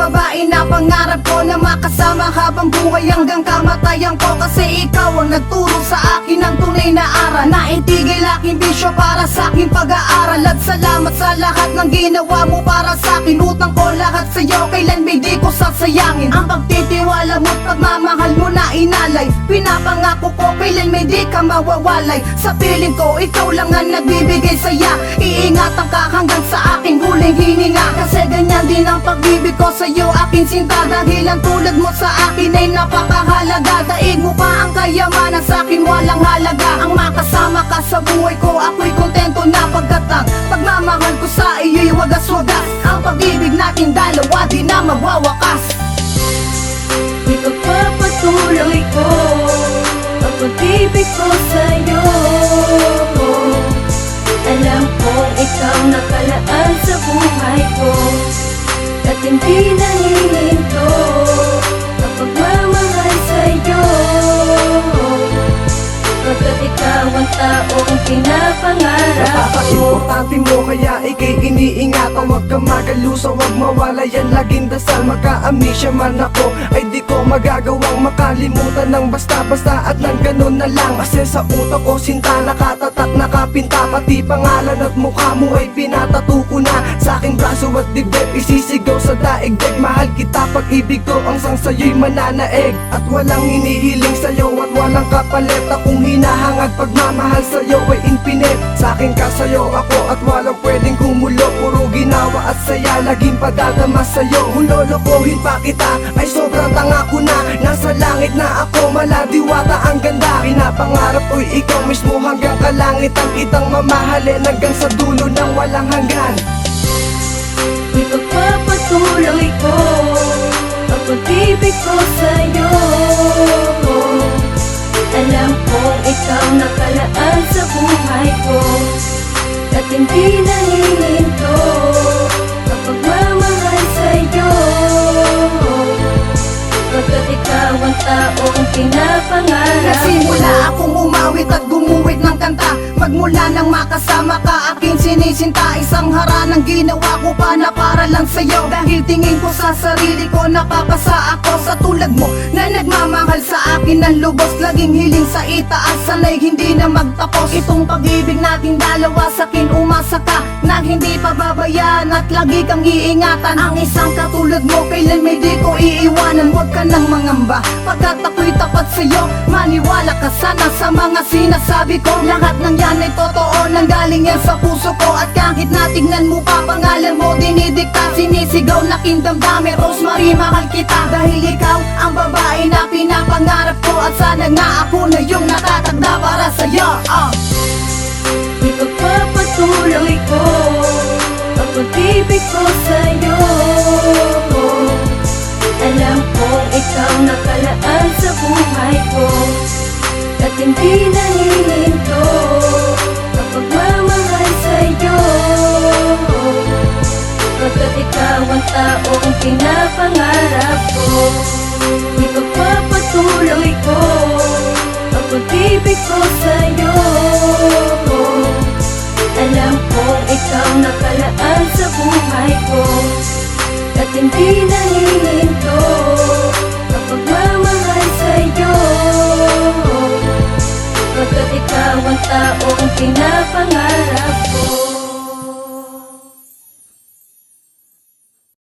babae na pangarap ko na makasama habang buhay hanggang kamatayan ko. Kasi ikaw ang nagturo sa akin ng tunay na aral, na itigil aking bisyo para sa aking pag-aaral. At salamat sa lahat ng ginawa mo para sa akin. Utang ko lahat sa'yo, kailan may di ko sasayangin. Ang pagtitiwala mo't pagmamahal mo na inalay, pinapangako ko kailan may di ka mawawalay. Sa piling ko, ikaw lang ang nagbibigay saya. Iingatan ka hanggang sa aking huling hininga. Kasi ganyan din ang pag-ibig ko sa'yo, aking sinta. Dahil ang tulad mo sa akin ay napakahalaga. Daig mo pa ang kayamanan, sa akin walang halaga. Ang makasama ka sa buhay ko, ako'y kontento na. Pagkat ang pagmamahal ko sa iyo'y wagas-wagas. Ang pag-ibig natin dalawa di na magwawakas. Ipagpapatuloy ko ang pag-ibig ko sa'yo. Alam kong ikaw nakalaan sa buhay ko, at hindi nahihinto ang pagmamahal sa'yo. Pagkat ikaw ang taong pinapangarap ko. Napaka-importante mo kaya ika'y iniingatan. Huwag kang magalusa, huwag mawala yan, laging dasal. Magka-amnesia man ako ay di ko magagawang makalimutan ng basta-basta at nang ganun na lang. Kasi sa utak ko sinta, nakatatak, nakapinta. Pati pangalan at mukha mo ay pinatato ko na sa aking braso at dibdib. Isisigaw sa daigdig, mahal kita, pag-ibig ko ang sang sa'yo'y mananaig. At walang hinihiling sa'yo at walang kapalit. Akong hinahangad, pagmamahal sa'yo ay infinite. Sa'kin ka, sa'yo ako, at walang pwedeng kumulo. Puro ginawa at saya, laging padadama sa'yo. Kung lolokohin pa kita, ay sobrang tanga ko na. Nasa langit na ako, maladiwata ang ganda. Pinapangarap ko'y ikaw mismo hanggang kalangit. Ang kitang mamahalin hanggang sa dulo ng walang hanggan. Ipagpapatuloy ko ang pag-ibig ko sa'yo. Alam kong ikaw nakalaan sa buhay ko, at hindi nahihinto ang pagmamahal sa'yo. Pagkat ikaw ang taong pinapangarap ko. Nagsimula akong umawit at gumuwit ng kanta. Magmula nang makasama ka, aking sinisinta. Isang haranang ginawa ko pa na para lang sa'yo. Dahil tingin ko sa sarili ko, napapasa ako sa tulad mo na nagmamahal sa akin ng lubos. Laging hiling sa itaas, sanay hindi na magtapos. Itong pag-ibig nating dalawa, sa'kin umasa ka na hindi pababayaan at lagi kang iingatan. Ang isang katulad mo, kailan may di ko iiwanan. Huwag ka nang mangamba, pagkat ako'y tapat sa'yo. Maniwala ka sana sa mga sinasabi ko. Lahat ng yan ay totoo, nanggaling yan sa puso ko. At kahit natignan mo pa, pangalan mo dinidikta. Sinisigaw na kindamdami, Rosemary, mahal kita. Dahil ikaw ang babae na pinapangarap ko, at sana nga ako na yung nakatagda para sa'yo. Ipagpapatuloy ko ang pag-ibig ko sa'yo. Alam kong ikaw nakalaan sa buhay ko, at hindi nahihinto ang pagmamahal sa'yo. Pagkat ikaw ang taong pinapangarap ko. Ipagpapatuloy ko ang pag-ibig ko sa'yo. Alam kong ikaw nakalaan sa buhay ko, at hindi nahihinto ang pagmamahal sa'yo. Pagkat ikaw ang taong pinapangarap